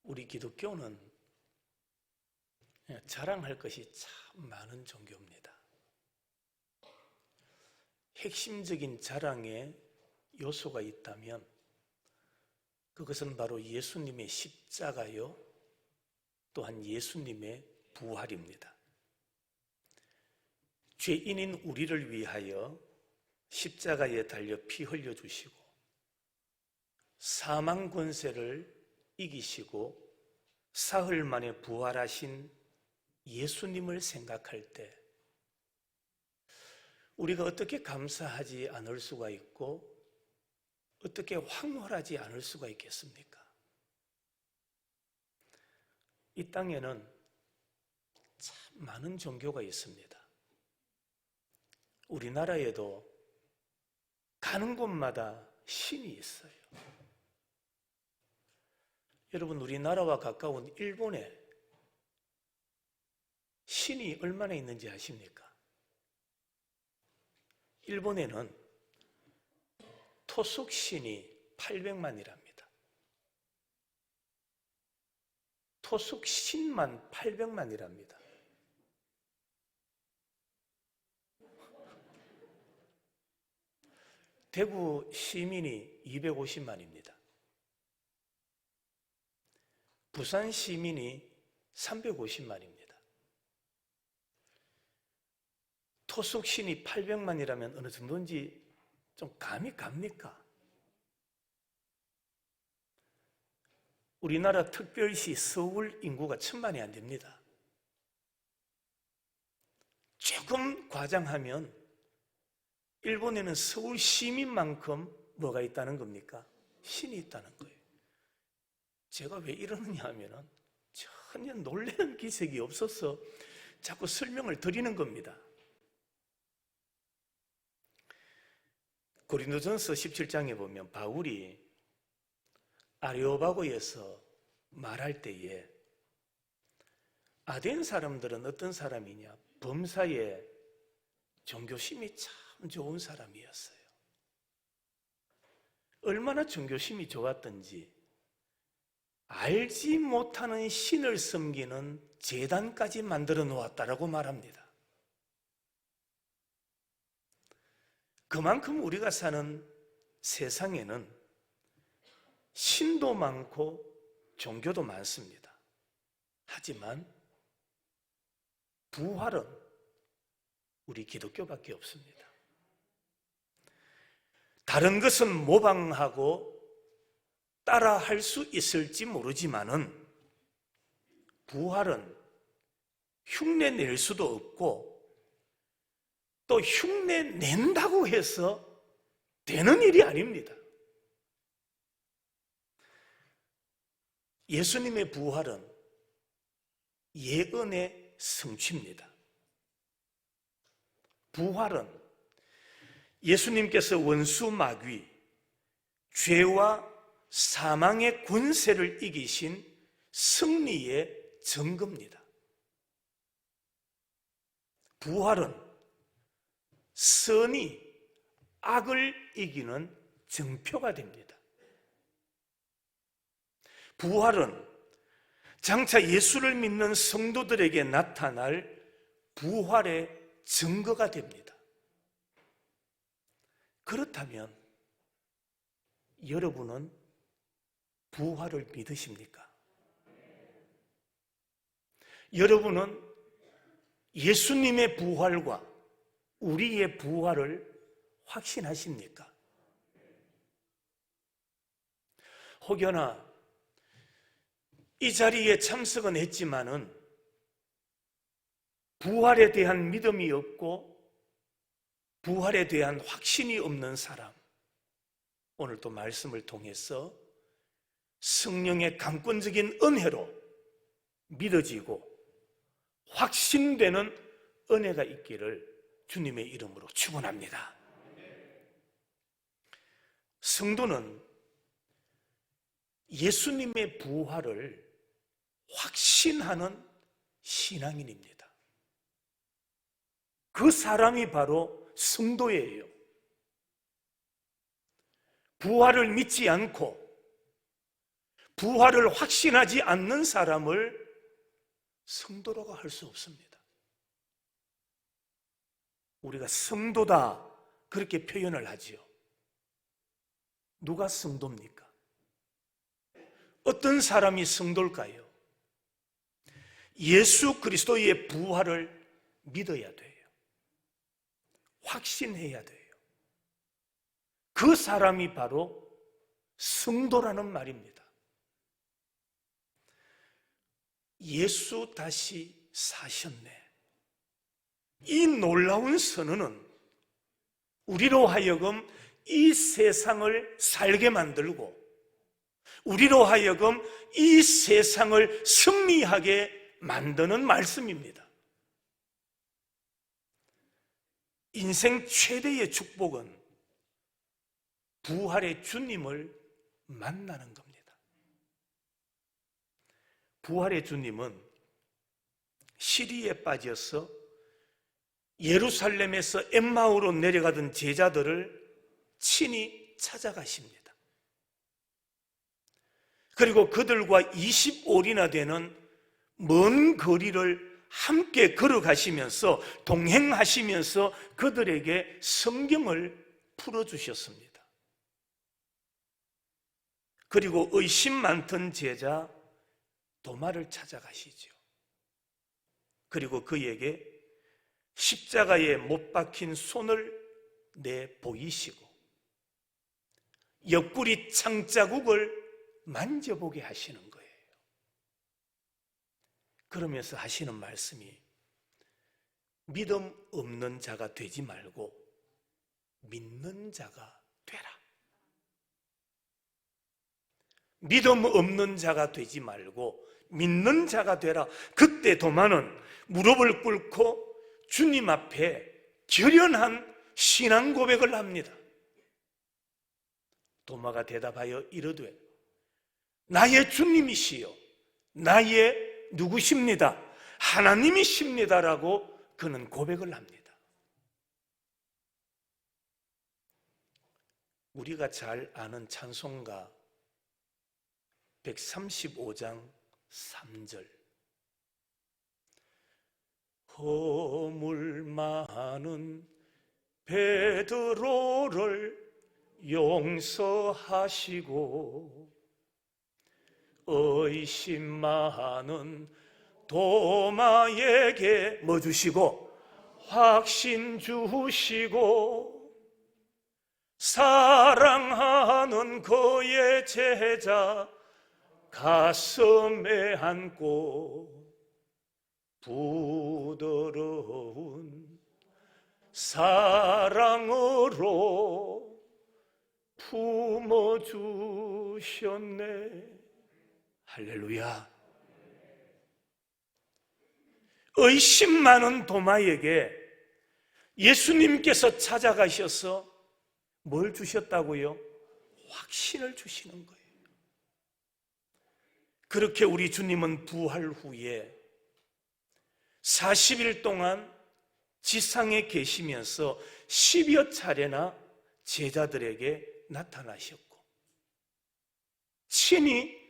우리 기독교는 자랑할 것이 참 많은 종교입니다. 핵심적인 자랑의 요소가 있다면 그것은 바로 예수님의 십자가요, 또한 예수님의 부활입니다. 죄인인 우리를 위하여 십자가에 달려 피 흘려주시고 사망 권세를 이기시고 사흘 만에 부활하신 예수님을 생각할 때 우리가 어떻게 감사하지 않을 수가 있고 어떻게 황홀하지 않을 수가 있겠습니까? 이 땅에는 참 많은 종교가 있습니다. 우리나라에도 가는 곳마다 신이 있어요. 여러분, 우리나라와 가까운 일본에 신이 얼마나 있는지 아십니까? 일본에는 토속 신이 800만이랍니다. 토속 신만 800만이랍니다. 대구 시민이 250만입니다. 부산 시민이 350만입니다. 토속 신이 800만이라면 어느 정도인지 좀 감이 갑니까? 우리나라 특별시 서울 인구가 1000만이 안 됩니다. 조금 과장하면 일본에는 서울 시민만큼 뭐가 있다는 겁니까? 신이 있다는 거예요. 제가 왜 이러느냐 하면 전혀 놀라는 기색이 없어서 자꾸 설명을 드리는 겁니다. 고린도전서 17장에 보면 바울이 아레오바고에서 말할 때에 아덴 사람들은 어떤 사람이냐? 범사에 종교심이 참 좋은 사람이었어요. 얼마나 종교심이 좋았던지 알지 못하는 신을 섬기는 제단까지 만들어 놓았다라고 말합니다. 그만큼 우리가 사는 세상에는 신도 많고 종교도 많습니다. 하지만 부활은 우리 기독교밖에 없습니다. 다른 것은 모방하고 따라 할 수 있을지 모르지만은 부활은 흉내 낼 수도 없고 또 흉내 낸다고 해서 되는 일이 아닙니다. 예수님의 부활은 예언의 성취입니다. 부활은 예수님께서 원수 마귀, 죄와 사망의 권세를 이기신 승리의 증거입니다. 부활은 선이 악을 이기는 증표가 됩니다. 부활은 장차 예수를 믿는 성도들에게 나타날 부활의 증거가 됩니다. 그렇다면 여러분은 부활을 믿으십니까? 여러분은 예수님의 부활과 우리의 부활을 확신하십니까? 혹여나 이 자리에 참석은 했지만은 부활에 대한 믿음이 없고 부활에 대한 확신이 없는 사람, 오늘 또 말씀을 통해서 성령의 강권적인 은혜로 믿어지고 확신되는 은혜가 있기를 주님의 이름으로 축원합니다. 성도는 예수님의 부활을 확신하는 신앙인입니다. 그 사람이 바로 성도예요. 부활을 믿지 않고 부활을 확신하지 않는 사람을 성도라고 할 수 없습니다. 우리가 성도다 그렇게 표현을 하지요. 누가 성도입니까? 어떤 사람이 성도일까요? 예수 그리스도의 부활을 믿어야 돼요. 확신해야 돼요. 그 사람이 바로 성도라는 말입니다. 예수 다시 사셨네. 이 놀라운 선언은 우리로 하여금 이 세상을 살게 만들고 우리로 하여금 이 세상을 승리하게 만드는 말씀입니다. 인생 최대의 축복은 부활의 주님을 만나는 겁니다. 부활의 주님은 시리에 빠져서 예루살렘에서 엠마오로 내려가던 제자들을 친히 찾아가십니다. 그리고 그들과 25리나 되는 먼 거리를 함께 걸어가시면서 동행하시면서 그들에게 성경을 풀어주셨습니다. 그리고 의심 많던 제자 도마를 찾아가시죠. 그리고 그에게 십자가에 못 박힌 손을 내보이시고 옆구리 창자국을 만져보게 하시는 거예요. 그러면서 하시는 말씀이 믿음 없는 자가 되지 말고 믿는 자가 되라. 믿음 없는 자가 되지 말고 믿는 자가 되라. 그때 도마는 무릎을 꿇고 주님 앞에 결연한 신앙 고백을 합니다. 도마가 대답하여 이르되 나의 주님이시여 나의 누구십니다. 하나님이십니다라고 그는 고백을 합니다. 우리가 잘 아는 찬송가 135장 3절 허물 많은 베드로를 용서하시고 의심 많은 도마에게 뭐 주시고 확신 주시고 사랑하는 그의 제자 가슴에 안고 부드러운 사랑으로 품어주셨네. 할렐루야. 의심 많은 도마에게 예수님께서 찾아가셔서 뭘 주셨다고요? 확신을 주시는 거예요. 그렇게 우리 주님은 부활 후에 40일 동안 지상에 계시면서 10여 차례나 제자들에게 나타나셨고 친히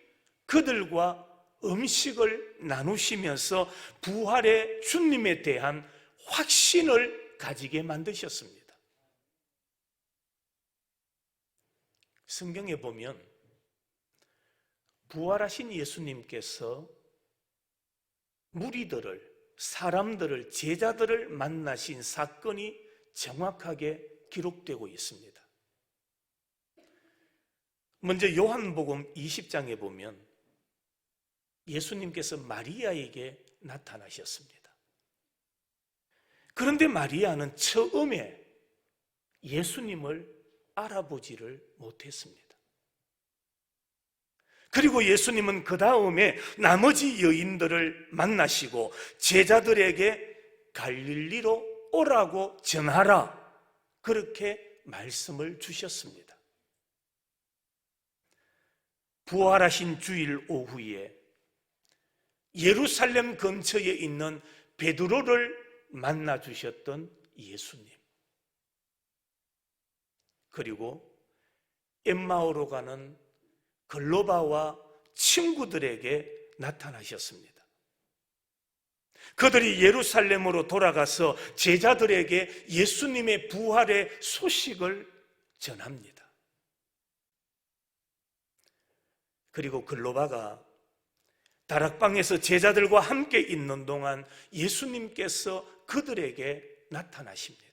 그들과 음식을 나누시면서 부활의 주님에 대한 확신을 가지게 만드셨습니다. 성경에 보면 부활하신 예수님께서 무리들을, 사람들을, 제자들을 만나신 사건이 정확하게 기록되고 있습니다. 먼저 요한복음 20장에 보면 예수님께서 마리아에게 나타나셨습니다. 그런데 마리아는 처음에 예수님을 알아보지를 못했습니다. 그리고 예수님은 그 다음에 나머지 여인들을 만나시고 제자들에게 갈릴리로 오라고 전하라 그렇게 말씀을 주셨습니다. 부활하신 주일 오후에 예루살렘 근처에 있는 베드로를 만나 주셨던 예수님, 그리고 엠마오로 가는 글로바와 친구들에게 나타나셨습니다. 그들이 예루살렘으로 돌아가서 제자들에게 예수님의 부활의 소식을 전합니다. 그리고 글로바가 다락방에서 제자들과 함께 있는 동안 예수님께서 그들에게 나타나십니다.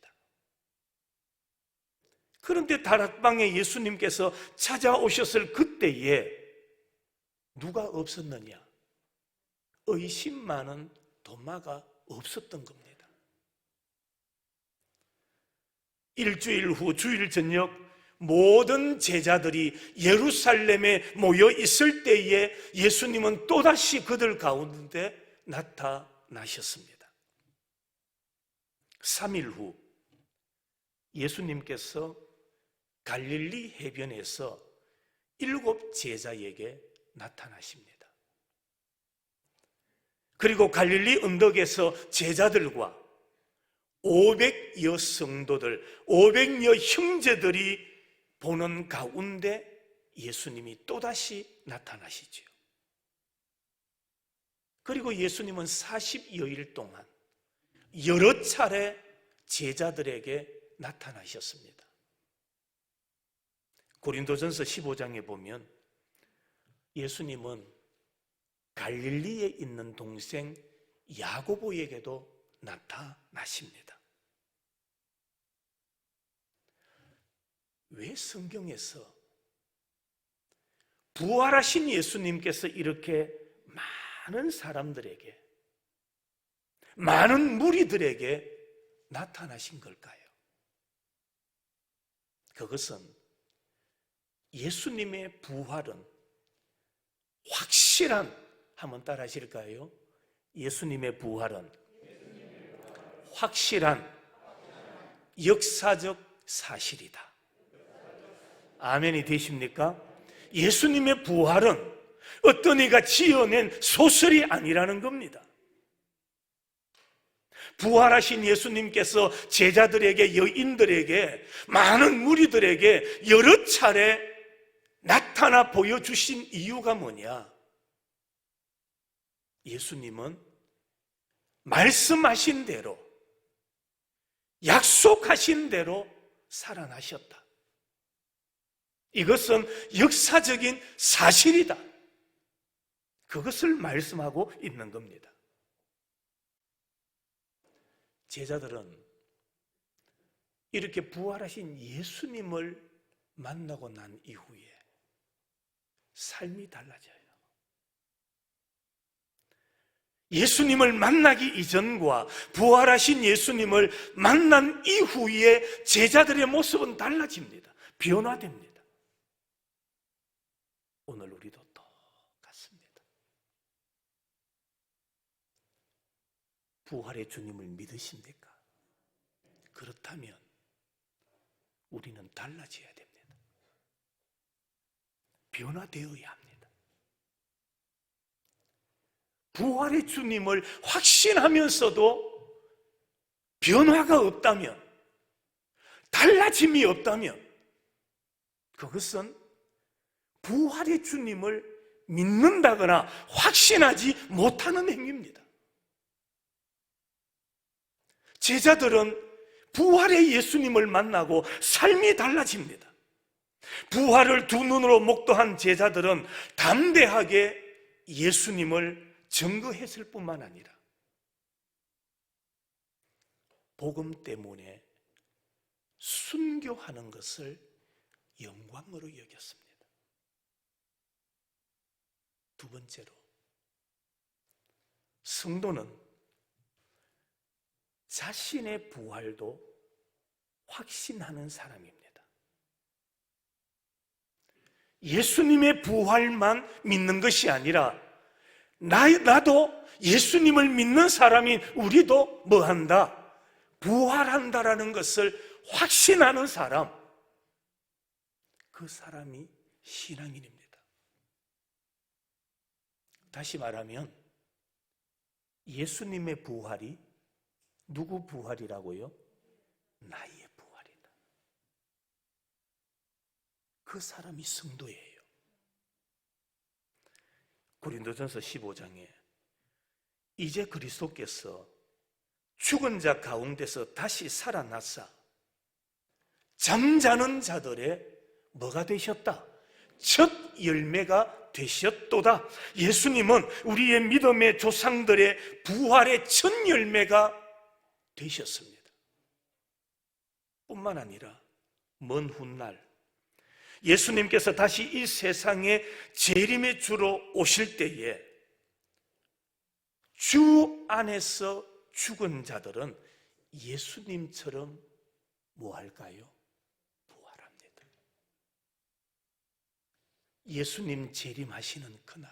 그런데 다락방에 예수님께서 찾아오셨을 그때에 누가 없었느냐? 의심 많은 도마가 없었던 겁니다. 일주일 후 주일 저녁 모든 제자들이 예루살렘에 모여 있을 때에 예수님은 또다시 그들 가운데 나타나셨습니다. 3일 후 예수님께서 갈릴리 해변에서 7 제자에게 나타나십니다. 그리고 갈릴리 언덕에서 제자들과 500여 성도들, 500여 형제들이 보는 가운데 예수님이 또다시 나타나시죠. 그리고 예수님은 40여일 동안 여러 차례 제자들에게 나타나셨습니다. 고린도전서 15장에 보면 예수님은 갈릴리에 있는 동생 야고보에게도 나타나십니다. 왜 성경에서 부활하신 예수님께서 이렇게 많은 사람들에게, 많은 무리들에게 나타나신 걸까요? 그것은 예수님의 부활은 확실한, 한번 따라 하실까요? 예수님의 부활은 확실한 역사적 사실이다. 아멘이 되십니까? 예수님의 부활은 어떤 이가 지어낸 소설이 아니라는 겁니다. 부활하신 예수님께서 제자들에게, 여인들에게, 많은 무리들에게 여러 차례 나타나 보여주신 이유가 뭐냐? 예수님은 말씀하신 대로, 약속하신 대로 살아나셨다. 이것은 역사적인 사실이다. 그것을 말씀하고 있는 겁니다. 제자들은 이렇게 부활하신 예수님을 만나고 난 이후에 삶이 달라져요. 예수님을 만나기 이전과 부활하신 예수님을 만난 이후에 제자들의 모습은 달라집니다. 변화됩니다. 오늘 우리도 똑같습니다. 부활의 주님을 믿으십니까? 그렇다면 우리는 달라져야 됩니다. 변화되어야 합니다. 부활의 주님을 확신하면서도 변화가 없다면, 달라짐이 없다면 그것은 부활의 주님을 믿는다거나 확신하지 못하는 행위입니다. 제자들은 부활의 예수님을 만나고 삶이 달라집니다. 부활을 두 눈으로 목도한 제자들은 담대하게 예수님을 증거했을 뿐만 아니라 복음 때문에 순교하는 것을 영광으로 여겼습니다. 두 번째로, 성도는 자신의 부활도 확신하는 사람입니다. 예수님의 부활만 믿는 것이 아니라 나도 예수님을 믿는 사람인 우리도 뭐한다? 부활한다라는 것을 확신하는 사람, 그 사람이 신앙인입니다. 다시 말하면 예수님의 부활이 누구 부활이라고요? 나의 부활이다. 그 사람이 성도예요. 고린도전서 15장에 이제 그리스도께서 죽은 자 가운데서 다시 살아나사 잠자는 자들의 뭐가 되셨다? 첫 열매가 되셨도다. 예수님은 우리의 믿음의 조상들의 부활의 첫 열매가 되셨습니다. 뿐만 아니라 먼 훗날 예수님께서 다시 이 세상에 재림의 주로 오실 때에 주 안에서 죽은 자들은 예수님처럼 뭐 할까요? 부활합니다. 예수님 재림하시는 그날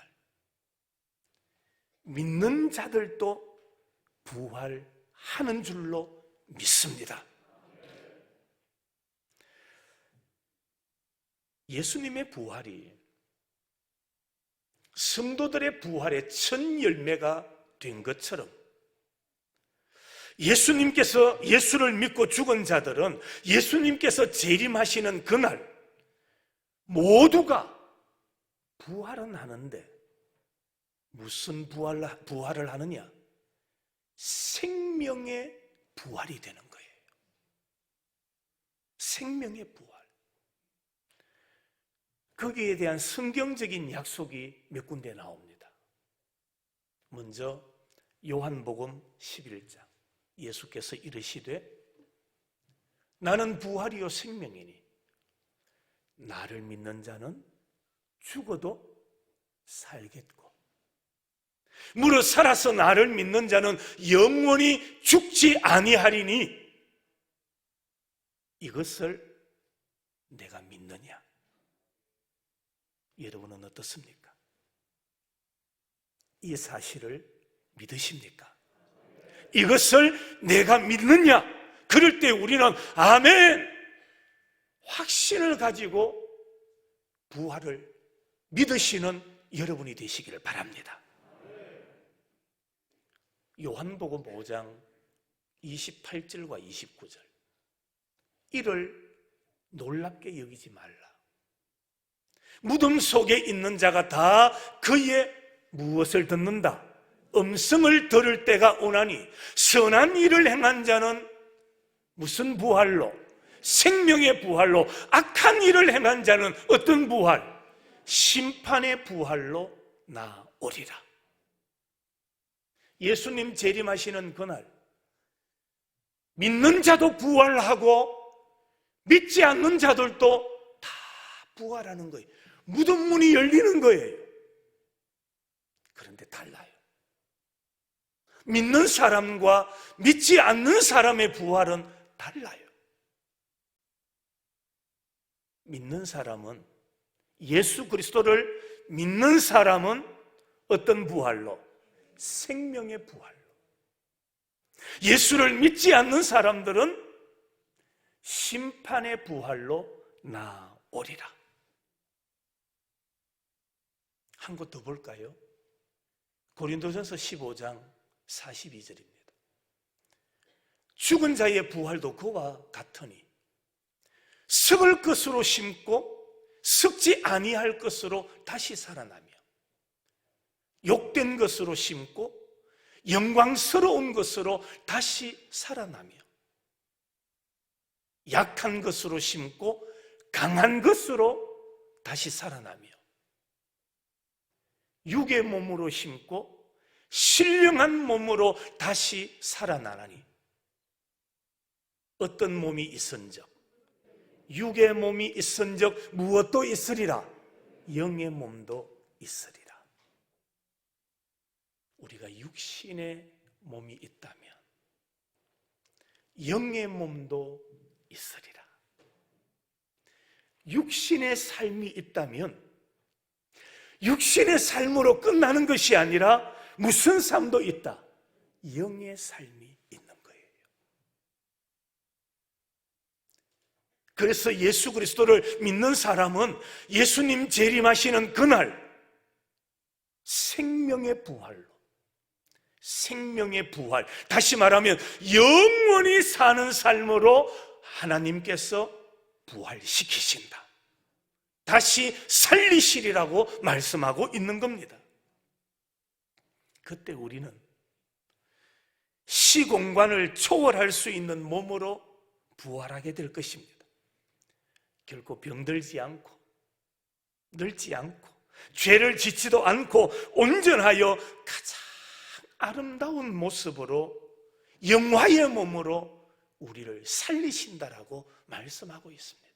믿는 자들도 부활하는 줄로 믿습니다. 예수님의 부활이 성도들의 부활의 첫 열매가 된 것처럼 예수를 믿고 죽은 자들은 예수님께서 재림하시는 그날 모두가 부활은 하는데 무슨 부활을 하느냐? 생명의 부활이 되는 거예요. 생명의 부활. 거기에 대한 성경적인 약속이 몇 군데 나옵니다. 먼저 요한복음 11장 예수께서 이르시되 나는 부활이요 생명이니 나를 믿는 자는 죽어도 살겠고 무릇 살아서 나를 믿는 자는 영원히 죽지 아니하리니 이것을 내가 믿느냐? 여러분은 어떻습니까? 이 사실을 믿으십니까? 이것을 내가 믿느냐? 그럴 때 우리는 아멘! 확신을 가지고 부활을 믿으시는 여러분이 되시기를 바랍니다. 요한복음 5장 28절과 29절 이를 놀랍게 여기지 말라. 무덤 속에 있는 자가 다 그의 무엇을 듣는다? 음성을 들을 때가 오나니 선한 일을 행한 자는 무슨 부활로? 생명의 부활로. 악한 일을 행한 자는 어떤 부활? 심판의 부활로 나오리라. 예수님 재림하시는 그날 믿는 자도 부활하고 믿지 않는 자들도 다 부활하는 거예요. 무덤 문이 열리는 거예요. 그런데 달라요. 믿는 사람과 믿지 않는 사람의 부활은 달라요. 믿는 사람은 예수 그리스도를 믿는 사람은 어떤 부활로? 생명의 부활로. 예수를 믿지 않는 사람들은 심판의 부활로 나오리라. 한 곳 더 볼까요? 고린도전서 15장 42절입니다. 죽은 자의 부활도 그와 같으니 썩을 것으로 심고 썩지 아니할 것으로 다시 살아나며 욕된 것으로 심고 영광스러운 것으로 다시 살아나며 약한 것으로 심고 강한 것으로 다시 살아나며 육의 몸으로 심고 신령한 몸으로 다시 살아나나니 어떤 몸이 있은즉 육의 몸이 있은즉 무엇도 있으리라? 영의 몸도 있으리라. 우리가 육신의 몸이 있다면 영의 몸도 있으리라. 육신의 삶이 있다면 육신의 삶으로 끝나는 것이 아니라 무슨 삶도 있다? 영의 삶이 있는 거예요. 그래서 예수 그리스도를 믿는 사람은 예수님 재림하시는 그날 생명의 부활로, 생명의 부활, 다시 말하면 영원히 사는 삶으로 하나님께서 부활시키신다. 다시 살리시리라고 말씀하고 있는 겁니다. 그때 우리는 시공간을 초월할 수 있는 몸으로 부활하게 될 것입니다. 결코 병들지 않고 늙지 않고 죄를 짓지도 않고 온전하여 가장 아름다운 모습으로 영화의 몸으로 우리를 살리신다라고 말씀하고 있습니다.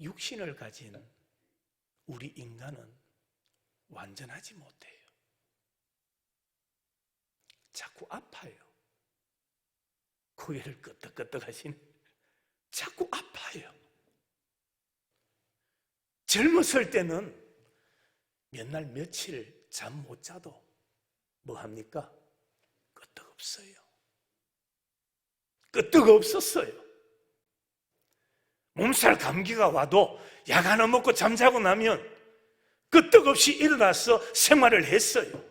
육신을 가진 우리 인간은 완전하지 못해요. 자꾸 아파요. 고개를 끄덕끄덕 하시네. 자꾸 아파요. 젊었을 때는 몇 날 며칠 잠 못 자도 뭐 합니까? 끄떡 없어요. 끄떡 없었어요. 몸살 감기가 와도 약 하나 먹고 잠자고 나면 끄떡없이 일어나서 생활을 했어요.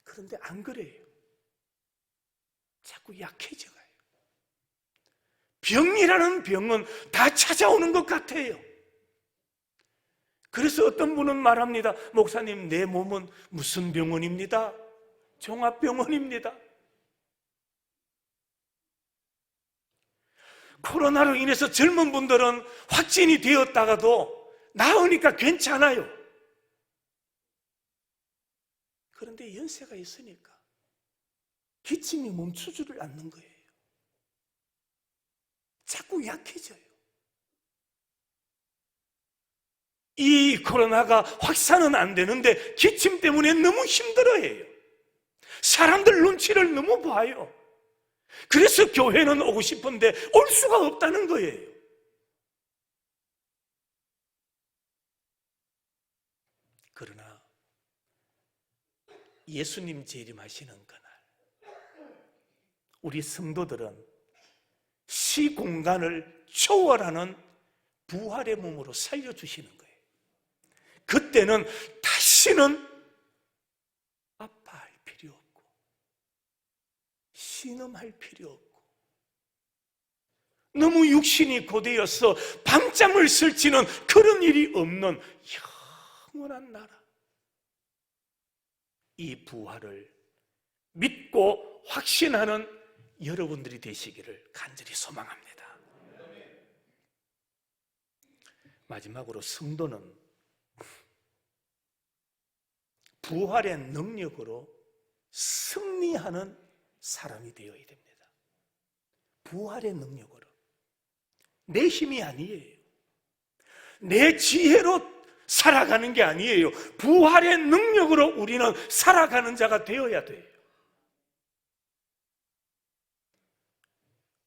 그런데 안 그래요. 자꾸 약해져 가요. 병이라는 병은 다 찾아오는 것 같아요. 그래서 어떤 분은 말합니다. 목사님, 내 몸은 무슨 병원입니다? 종합병원입니다. 코로나로 인해서 젊은 분들은 확진이 되었다가도 나으니까 괜찮아요. 그런데 연세가 있으니까 기침이 멈추지를 않는 거예요. 자꾸 약해져요. 이 코로나가 확산은 안 되는데 기침 때문에 너무 힘들어해요. 사람들 눈치를 너무 봐요. 그래서 교회는 오고 싶은데 올 수가 없다는 거예요. 그러나 예수님 재림하시는 그날 우리 성도들은 시공간을 초월하는 부활의 몸으로 살려주시는 거예요. 그때는 다시는 아파할 필요 없고 신음할 필요 없고 너무 육신이 고되어서 밤잠을 설치는 그런 일이 없는 영원한 나라, 이 부활을 믿고 확신하는 여러분들이 되시기를 간절히 소망합니다. 마지막으로 성도는 부활의 능력으로 승리하는 사람이 되어야 됩니다. 부활의 능력으로. 내 힘이 아니에요. 내 지혜로 살아가는 게 아니에요. 부활의 능력으로 우리는 살아가는 자가 되어야 돼요.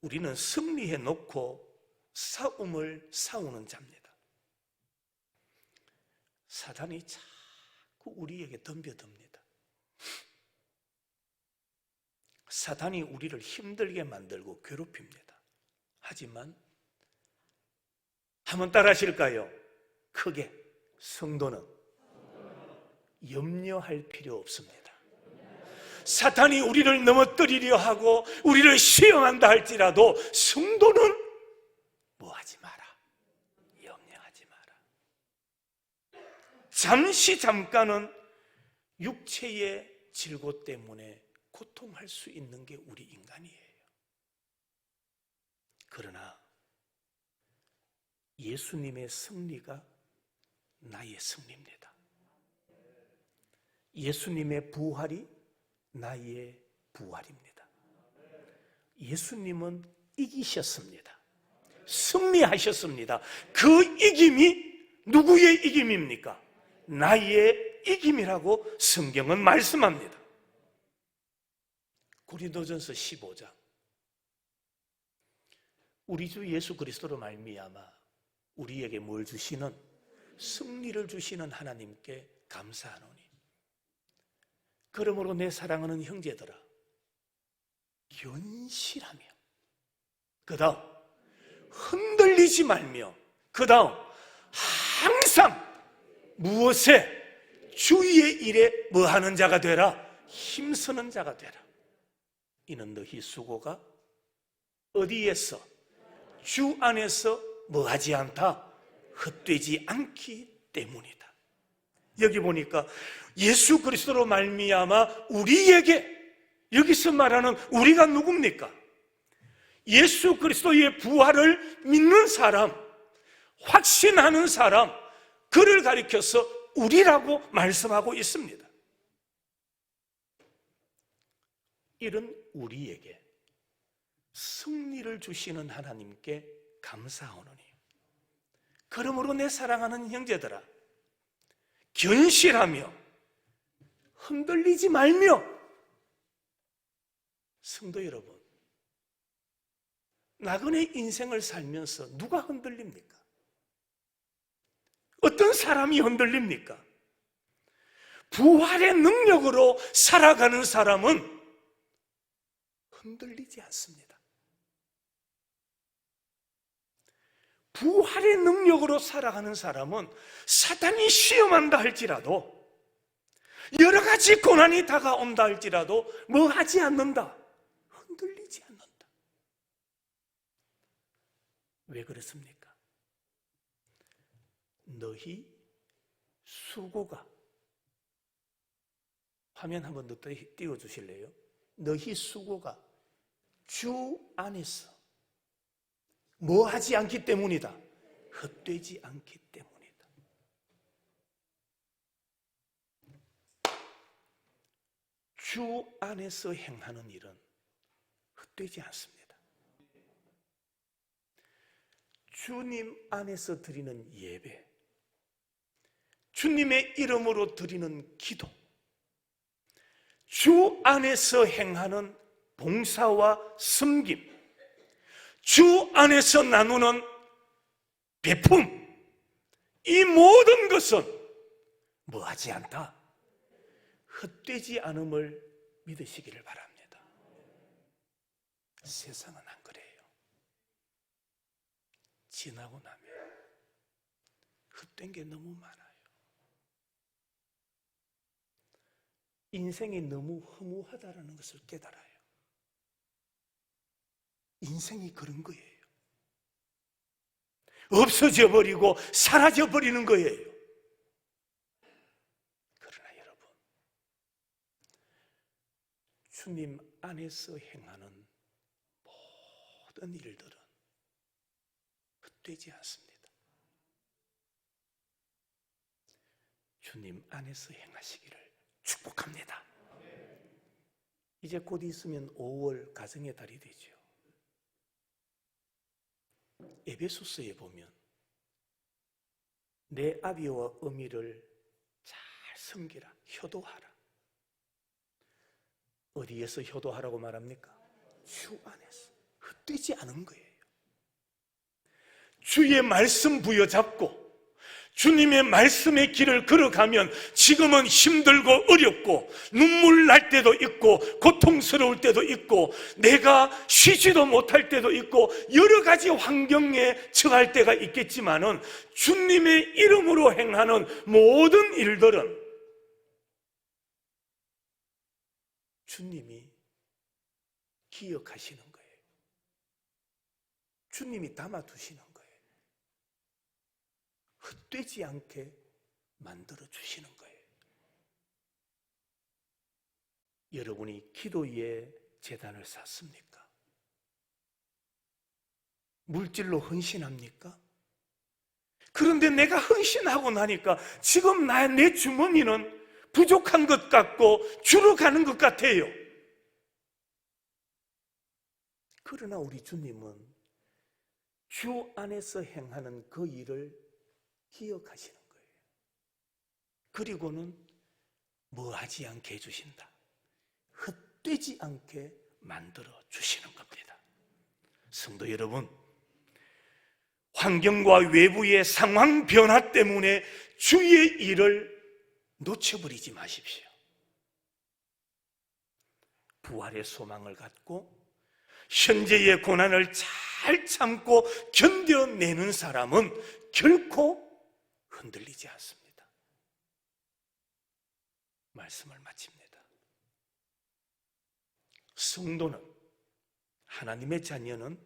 우리는 승리해 놓고 싸움을 싸우는 자입니다. 사단이 자꾸 우리에게 덤벼듭니다. 사단이 우리를 힘들게 만들고 괴롭힙니다. 하지만 한번 따라 하실까요? 크게 성도는 염려할 필요 없습니다. 사탄이 우리를 넘어뜨리려 하고 우리를 시험한다 할지라도 성도는 뭐하지 마라. 염려하지 마라. 잠깐은 육체의 질고 때문에 고통할 수 있는 게 우리 인간이에요. 그러나 예수님의 승리가 나의 승리입니다. 예수님의 부활이 나의 부활입니다. 예수님은 이기셨습니다. 승리하셨습니다. 그 이김이 누구의 이김입니까? 나의 이김이라고 성경은 말씀합니다. 고린도전서 15장. 우리 주 예수 그리스도로 말미암아 우리에게 뭘 주시는? 승리를 주시는 하나님께 감사하노니. 그러므로 내 사랑하는 형제들아, 견실하며, 그 다음 흔들리지 말며, 그 다음 항상 무엇에? 주의 일에 뭐하는 자가 되라? 힘쓰는 자가 되라. 이는 너희 수고가 어디에서? 주 안에서 뭐하지 않다? 헛되지 않기 때문이다. 여기 보니까 예수 그리스도로 말미암아 우리에게, 여기서 말하는 우리가 누굽니까? 예수 그리스도의 부활을 믿는 사람, 확신하는 사람, 그를 가리켜서 우리라고 말씀하고 있습니다. 이런 우리에게 승리를 주시는 하나님께 감사하오노니, 그러므로 내 사랑하는 형제들아, 견실하며 흔들리지 말며. 성도 여러분, 나그네 인생을 살면서 누가 흔들립니까? 어떤 사람이 흔들립니까? 부활의 능력으로 살아가는 사람은 흔들리지 않습니다. 부활의 능력으로 살아가는 사람은 사탄이 시험한다 할지라도, 여러 가지 고난이 다가온다 할지라도 뭐 하지 않는다? 흔들리지 않는다. 왜 그렇습니까? 너희 수고가, 화면 한번 더 띄워주실래요? 너희 수고가 주 안에서 뭐 하지 않기 때문이다? 헛되지 않기 때문이다. 주 안에서 행하는 일은 헛되지 않습니다. 주님 안에서 드리는 예배, 주님의 이름으로 드리는 기도, 주 안에서 행하는 봉사와 섬김, 주 안에서 나누는 베품, 이 모든 것은 뭐하지 않다? 헛되지 않음을 믿으시기를 바랍니다. 세상은 안 그래요. 지나고 나면 헛된 게 너무 많아요. 인생이 너무 허무하다는 것을 깨달아요. 인생이 그런 거예요. 없어져 버리고 사라져 버리는 거예요. 그러나 여러분, 주님 안에서 행하는 모든 일들은 헛되지 않습니다. 주님 안에서 행하시기를 축복합니다. 이제 곧 있으면 5월 가정의 달이 되죠. 에베소서에 보면 내 아비와 어미를 잘 섬기라, 효도하라. 어디에서 효도하라고 말합니까? 주 안에서. 헛되지 않은 거예요. 주의 말씀 부여잡고 주님의 말씀의 길을 걸어가면 지금은 힘들고 어렵고 눈물 날 때도 있고 고통스러울 때도 있고 내가 쉬지도 못할 때도 있고 여러 가지 환경에 처할 때가 있겠지만은 주님의 이름으로 행하는 모든 일들은 주님이 기억하시는 거예요. 주님이 담아두시는 거예요. 헛되지 않게 만들어 주시는 거예요. 여러분이 기도의 재단을 쌓습니까? 물질로 헌신합니까? 그런데 내가 헌신하고 나니까 지금 내 주머니는 부족한 것 같고 줄어가는 것 같아요. 그러나 우리 주님은 주 안에서 행하는 그 일을 기억하시는 거예요. 그리고는 뭐 하지 않게 해주신다. 헛되지 않게 만들어 주시는 겁니다. 성도 여러분, 환경과 외부의 상황 변화 때문에 주의 일을 놓쳐버리지 마십시오. 부활의 소망을 갖고 현재의 고난을 잘 참고 견뎌내는 사람은 결코 흔들리지 않습니다. 말씀을 마칩니다. 성도는, 하나님의 자녀는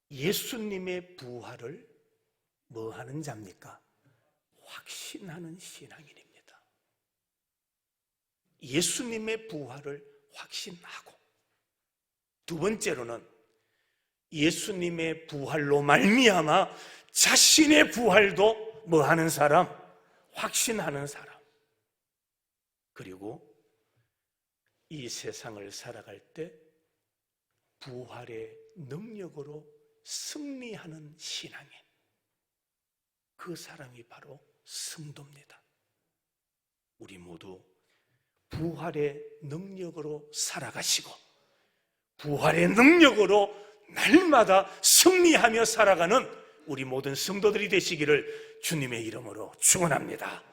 예수님의 부활을 뭐 하는 자입니까? 확신하는 신앙인입니다. 예수님의 부활을 확신하고, 두 번째로는 예수님의 부활로 말미암아 자신의 부활도 뭐 하는 사람? 확신하는 사람. 그리고 이 세상을 살아갈 때 부활의 능력으로 승리하는 신앙인, 그 사람이 바로 성도입니다. 우리 모두 부활의 능력으로 살아가시고 부활의 능력으로 날마다 승리하며 살아가는 우리 모든 성도들이 되시기를 주님의 이름으로 축원합니다.